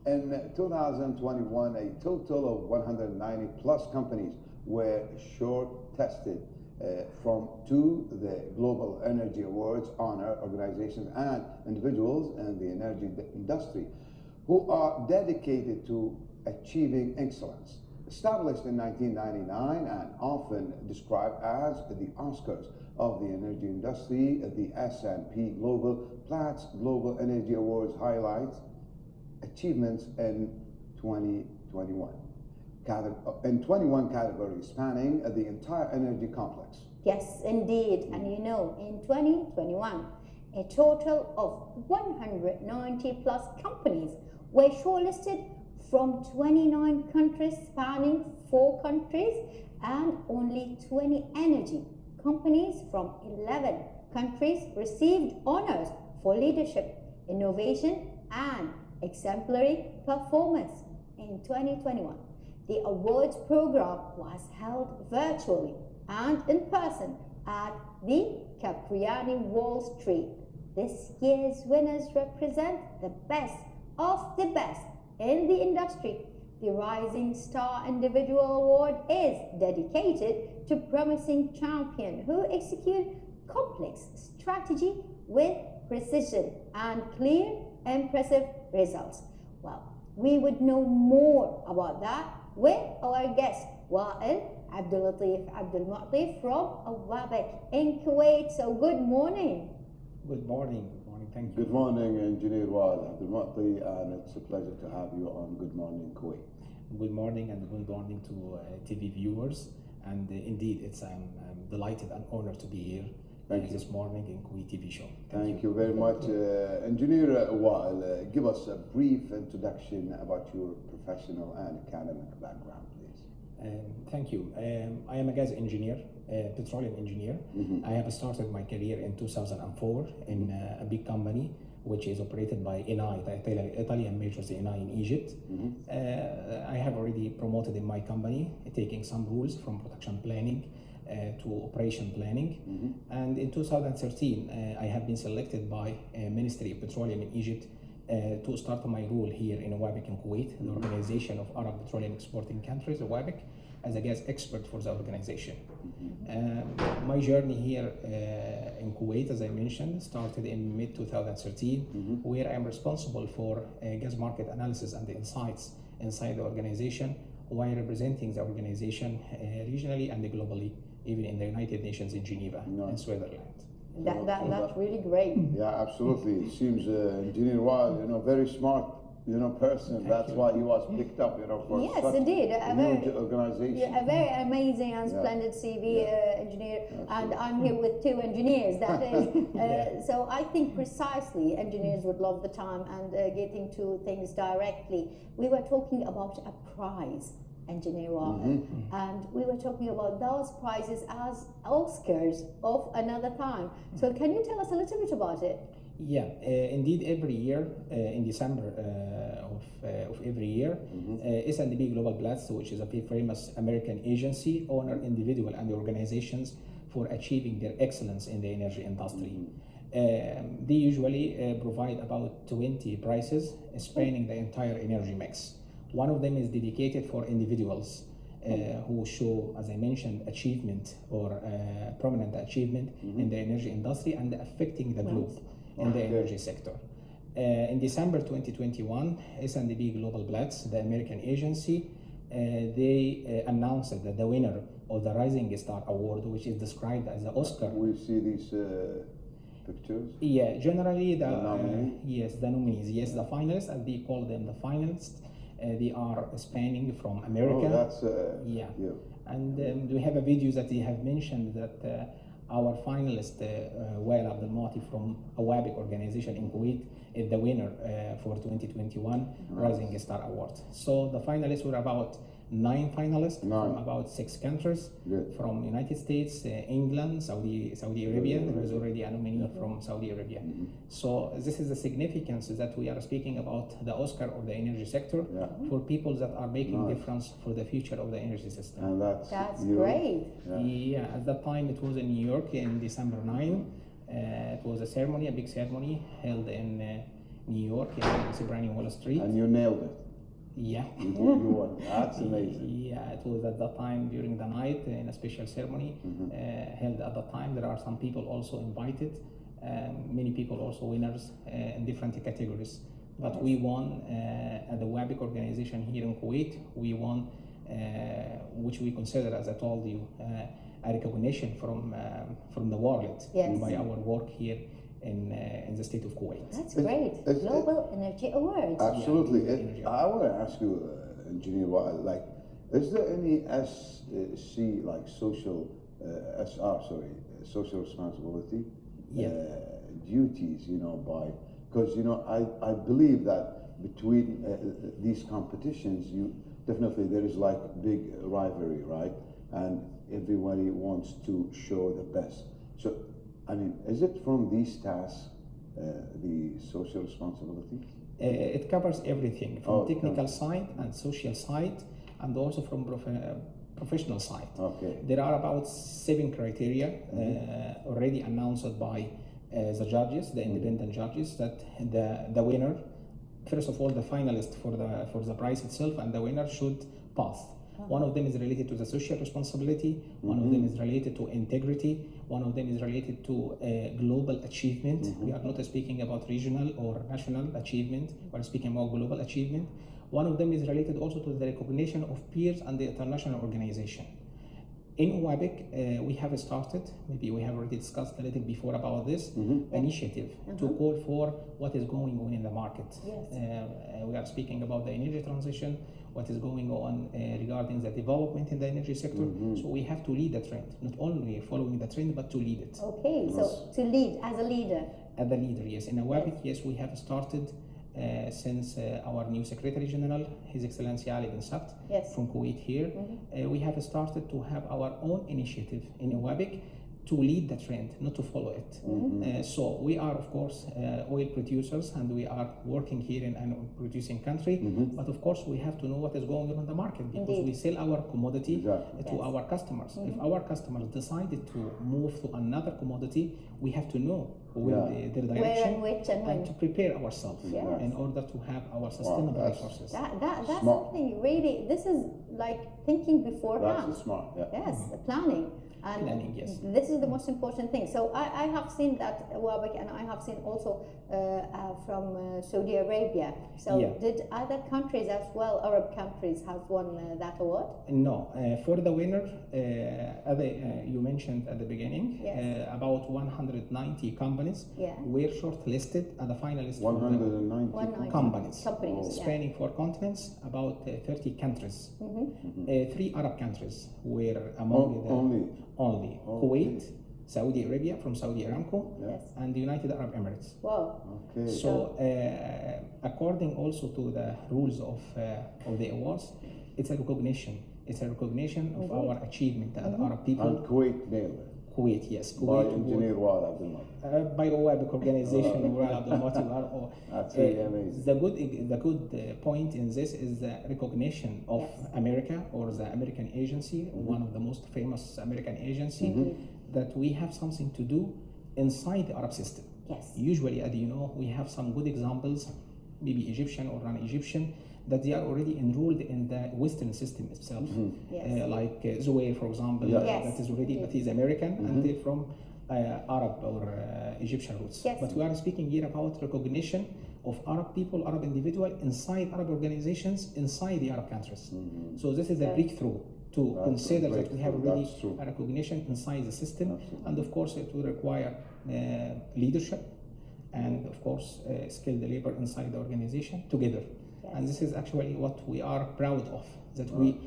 In 2021, a total of 190 plus companies were short tested from the Global Energy Awards honor organizations and individuals in the energy industry who are dedicated to achieving excellence. Established in 1999 and often described as the Oscars of the energy industry, the S&P Global Platts Global Energy Awards highlights achievements in 2021. In 21 categories spanning the entire energy complex. Yes, indeed. And you know, in 2021, a total of 190 plus companies were shortlisted from 29 countries spanning 4 countries, and only 20 energy companies from 11 countries received honors for leadership, innovation, and exemplary performance in 2021. The awards program was held virtually and in person at the Capriani Wall Street. This year's winners represent the best of the best in the industry. The Rising Star Individual Award is dedicated to promising champions who execute complex strategy with precision and clear, impressive results. Well, we would know more about that with our guest, Wa'il Abdul-Mu'ti from Oabek in Kuwait. So good morning. Good morning. Good morning. Thank you. Good morning, Engineer Wa'il Abdul-Mu'ti, and it's a pleasure to have you on Good Morning Kuwait. Good morning, and good morning to TV viewers. And indeed, I'm delighted and honored to be here this morning in Kuwait TV show. Thank you very much. Engineer Wa'il, give us a brief introduction about your professional and academic background, please. Thank you. I am a gas engineer, petroleum engineer. I have started my career in 2004 in a big company which is operated by Eni, the Italian majors Eni in Egypt. I have already promoted in my company, taking some rules from production planning to operation planning. And in 2013, I have been selected by Ministry of Petroleum in Egypt to start my role here in Oabek in Kuwait, the organization of Arab petroleum exporting countries, Oabek, as a gas expert for the organization. My journey here in Kuwait, as I mentioned, started in mid-2013, where I am responsible for gas market analysis and the insights inside the organization, while representing the organization regionally and globally, even in the United Nations in Geneva, in Switzerland. That's really great. Yeah, absolutely. It seems Engineer Wa'il, very smart, person. That's why he was picked up, for yes, such indeed. a huge organization. Yeah, a very amazing and splendid CV, engineer. And I'm here with 2 engineers. That is, so I think precisely engineers would love the time and getting to things directly. We were talking about a prize, Engineer Wa'il, and we were talking about those prizes as Oscars of another time. So can you tell us a little bit about it? Yeah, indeed, every year in December of every year, S&P Global Platts, which is a famous American agency, honor individual and organizations for achieving their excellence in the energy industry. They usually provide about 20 prizes spanning the entire energy mix. One of them is dedicated for individuals who show, as I mentioned, achievement or prominent achievement in the energy industry and affecting the globe in the energy sector. In December 2021, S&P Global Platts, the American agency, they announced that the winner of the Rising Star Award, which is described as the Oscar. We see these pictures? Yeah, generally the nominees? Yes, the nominees. Yes, the finalists, as they call them, the finalists. They are spanning from America. Oh, that's yeah. And we have a video that they have mentioned that our finalist, Wa'il Abdul-Mu'ti from Oabek organization in Kuwait, is the winner for 2021 Rising Star Award. So the finalists were about 9 finalists from about 6 countries, from United States, England, Saudi Arabia. There is already a nominee from Saudi Arabia. So this is the significance that we are speaking about the Oscar of the energy sector for people that are making difference for the future of the energy system. And that's great. Yeah, at that time it was in New York in December 9. It was a ceremony, a big ceremony held in New York, it's a brand new Wall Street. And you nailed it. Yeah. You won. That's amazing. Yeah, it was at that time during the night in a special ceremony held at that time. There are some people also invited, many people also winners in different categories. But we won at the Oabek organization here in Kuwait. We won, which we consider, as I told you, a recognition from the world by our work here in the state of Kuwait. That's great. Global Energy Awards. Absolutely. Yeah, I want to ask you, Engineer Wa'il, like, is there any SC, like social, social responsibility duties, because, I believe that between these competitions, definitely there is like big rivalry, right? And everybody wants to show the best. So, I mean, is it from these tasks, the social responsibility? It covers everything from technical side and social side, and also from professional side. Okay. There are about 7 criteria already announced by the judges, the independent judges, that the winner, first of all, the finalist for the prize itself, and the winner should pass. One of them is related to the social responsibility, one of them is related to integrity, one of them is related to global achievement. We are not speaking about regional or national achievement, we are speaking about global achievement. One of them is related also to the recognition of peers and the international organization. In Oabek, we have started, maybe we have already discussed a little before about this initiative to call for what is going on in the market. Yes. We are speaking about the energy transition, what is going on regarding the development in the energy sector. So we have to lead the trend, not only following the trend, but to lead it. Okay, so to lead as a leader. As a leader, yes. In Oabek, yes, we have started since our new Secretary General, His Excellency Ali bin Sabt, from Kuwait here. We have started to have our own initiative in Oabek to lead the trend, not to follow it. So we are, of course, oil producers, and we are working here in a producing country. But of course, we have to know what is going on in the market, because we sell our commodity to our customers. If our customers decided to move to another commodity, we have to know their direction and to prepare ourselves in order to have our sustainable resources. That's something really, this is like thinking beforehand. That's smart, Yes, planning. And planning, yes. This is the most important thing. So I have seen that Oabek, and I have seen also from Saudi Arabia. So did other countries as well, Arab countries, have won that award? No, for the winner, as you mentioned at the beginning, about 190 companies were shortlisted as the finalists. 190 companies spanning 4 continents, about 30 countries. 3 Arab countries were among only Kuwait, Saudi Arabia from Saudi Aramco, and the United Arab Emirates. Wow. Okay. So according also to the rules of the awards, it's a recognition. It's a recognition of our achievement as Arab people. And Kuwait nailed it. Kuwait, yes. By Engineer Wa'il Abdul by Oabek organization, Wa'il Abdul. That's really amazing. The good point in this is the recognition of America, or the American agency, one of the most famous American agency, that we have something to do inside the Arab system. Yes. Usually, as you know, we have some good examples, maybe Egyptian or non-Egyptian, that they are already enrolled in the Western system itself. Like Zoe, for example, that is already, but he's American and they're from Arab or Egyptian roots. But we are speaking here about recognition of Arab people, Arab individual inside Arab organizations, inside the Arab countries. So this is a breakthrough to consider that we have already a recognition inside the system. And of course, it will require leadership and of course skilled labor inside the organization together. And this is actually what we are proud of, that we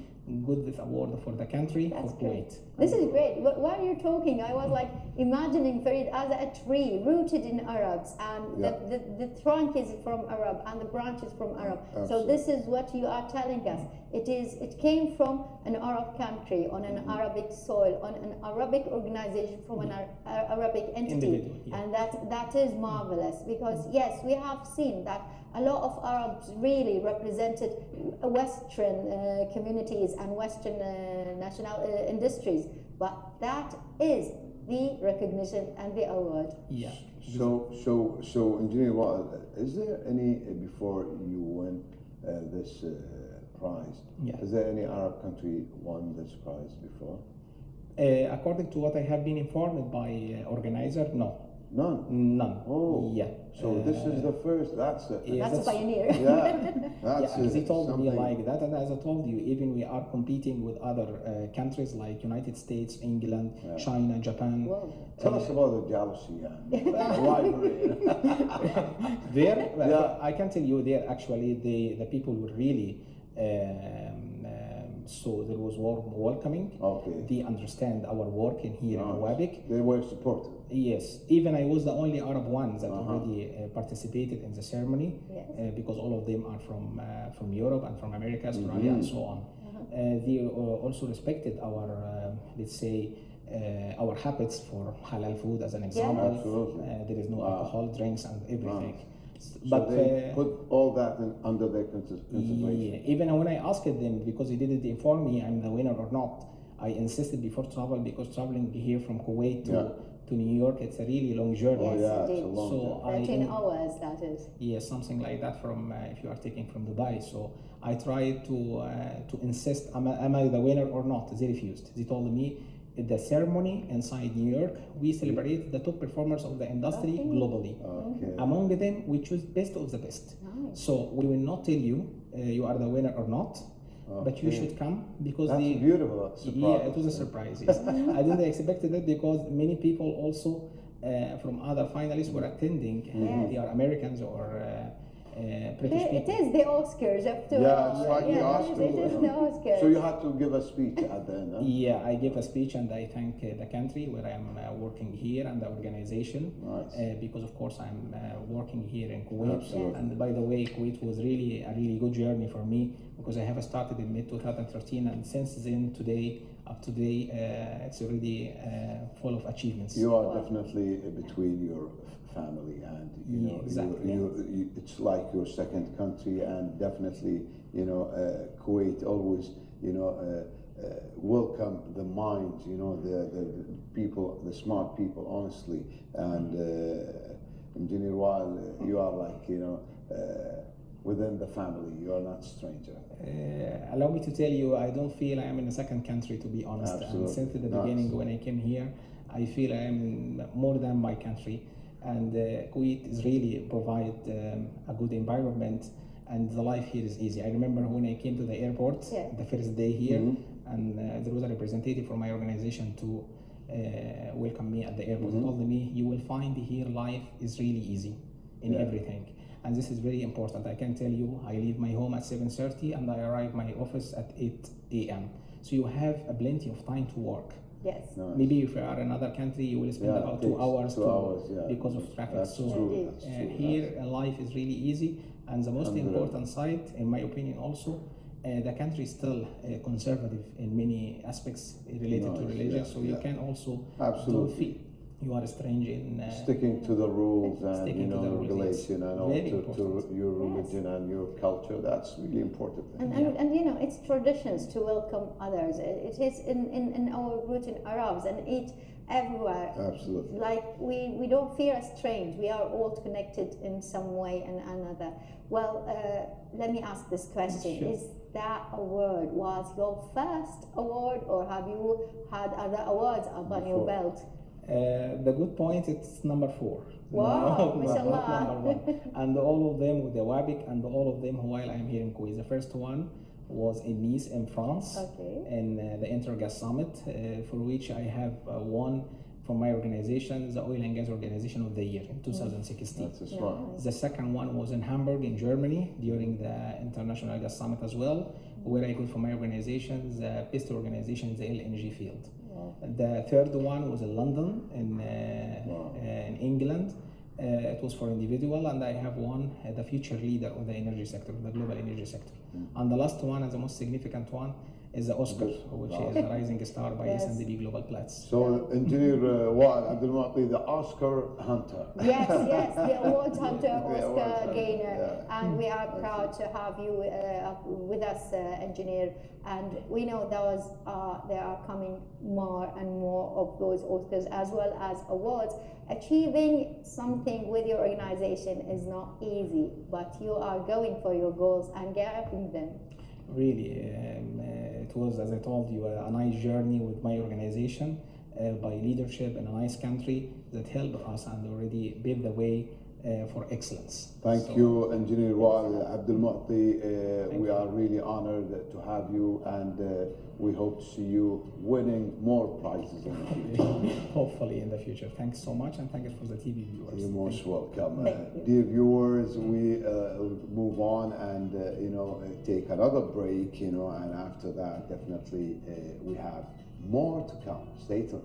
got this award for the country, for Kuwait. This is great. While you're talking, I was like imagining Farid as a tree rooted in Arabs, and the trunk is from Arab and the branch is from Arab. So this is what you are telling us. It came from an Arab country, on an Arabic soil, on an Arabic organization, from an Arabic entity. And that is marvelous, because yes, we have seen that a lot of Arabs really represented Western communities and Western national industries, but that is the recognition and the award. Yeah. So, Engineer Wa'il, is there any, before you win this prize, Yeah. is there any Arab country won this prize before? According to what I have been informed by organizer, no. None? Oh. Yeah. So this is the first, that's a... Yeah, That's a pioneer. Yeah, that's Yeah, as he told me something. like that, and as I told you, even we are competing with other countries like United States, England, China, Japan. Whoa. Tell us about the jealousy and rivalry. There, Yeah. I can tell you there actually the people were really so there was warm welcoming. Okay. They understand our work in here in Oabek. They were supportive. Yes, even I was the only Arab one that already participated in the ceremony, Yes. because all of them are from Europe and from America, Australia, and so on. They also respected our, let's say, our habits for halal food as an example. Absolutely. There is no alcohol, drinks, and everything. So But they put all that under their consideration. yeah, even when I asked them, because they didn't inform me I'm the winner or not, I insisted before travel, because traveling here from Kuwait to New York, it's a really long journey. Yes, Yeah, it's a indeed. long So journey. 13 hours, that is. Yeah, something like that from if you are taking from Dubai. So I tried to insist, am I the winner or not? They refused. They told me at the ceremony inside New York, we celebrate the top performers of the industry globally. Okay. Among them, we choose best of the best. Nice. So we will not tell you you are the winner or not, but you Okay. should come because That's a beautiful surprise. yeah, it was a surprise. Yes. I didn't expect it because many people also from other finalists were attending. They are Americans or British It people. is the Oscars after Yeah, all. it's like the Oscars. It is the Oscars. So you had to give a speech at the end, huh? Yeah, I gave a speech and I thank the country where I am working here and the organization. Nice. Because of course I'm working here in Kuwait. Absolutely. And by the way, Kuwait was really a really good journey for me because I have started in mid 2013 and since then up to today, it's already full of achievements. You are definitely between your family and you know exactly. you, it's like your second country, and definitely you know Kuwait always you know welcome the minds, you know the people, the smart people, honestly. And Engineer Wa'il, you are like you know within the family, you are not stranger. Allow me to tell you, I don't feel I am in a second country, to be honest. Absolutely. And since the beginning, when I came here, I feel I am in more than my country. And Kuwait is really provide a good environment, and the life here is easy. I remember when I came to the airport, the first day here, and there was a representative from my organization to welcome me at the airport. He told me, you will find here life is really easy in everything. And this is very important. I can tell you, I leave my home at 7:30 and I arrive my office at 8 a.m. So you have a plenty of time to work. Yes. Nice. Maybe if you are in another country, you will spend Yeah, about it 2 takes hours, 2 hours, yeah. because of traffic. That's so true. That's true. here life is really easy, and the most important side, in my opinion, also, the country is still conservative in many aspects related to Nice, religion. yeah, So you yeah. can also Absolutely. don't feel you are strange in Sticking to the rules and Sticking you to know the rules, regulation and all very to important. your religion and your culture. That's really important. And you know, it's traditions to welcome others. It is in our root in Arabs, and it everywhere. Absolutely. Like we don't feel strange. We are all connected in some way and another. Well, let me ask this question: Sure. Is that award was your first award, or have you had other awards upon your Before. belt? The good point, it's number 4. Wow, not mashallah. number 1. And all of them with the Oabek, and all of them while I'm here in Kuwait. The first one was in Nice in France, Okay. in the Intergas Summit, for which I have won from my organization, the Oil and Gas Organization of the Year in 2016. That's a strong. The second one was in Hamburg in Germany during the International Gas Summit as well, where I got from my organization the best organization in the LNG field. The third one was in London in England. It was for individual, and I have won the future leader of the energy sector, the global energy sector. And the last one, and the most significant one, is the Oscar, which is a Rising Star by Yes. S&P Global Platts. So, Engineer Wa'il Abdul Mu'ti, the Oscar hunter. Yes, yes, the award hunter, The award Oscar hunter, gainer, yeah. and we are proud to have you with us, engineer. And we know there are coming more and more of those Oscars as well as awards. Achieving something with your organization is not easy, but you are going for your goals and getting them. Really, it was, as I told you, a nice journey with my organization by leadership in a nice country that helped us and already paved the way for excellence. Thank you, Engineer Wa'il Abdul Mu'ti. We are really honored to have you, and we hope to see you winning more prizes in the future. Hopefully in the future. Thanks so much, and thank you for the TV viewers. You're most welcome. Thank you. Dear viewers, we move on and take another break, and after that, definitely we have more to come. Stay tuned.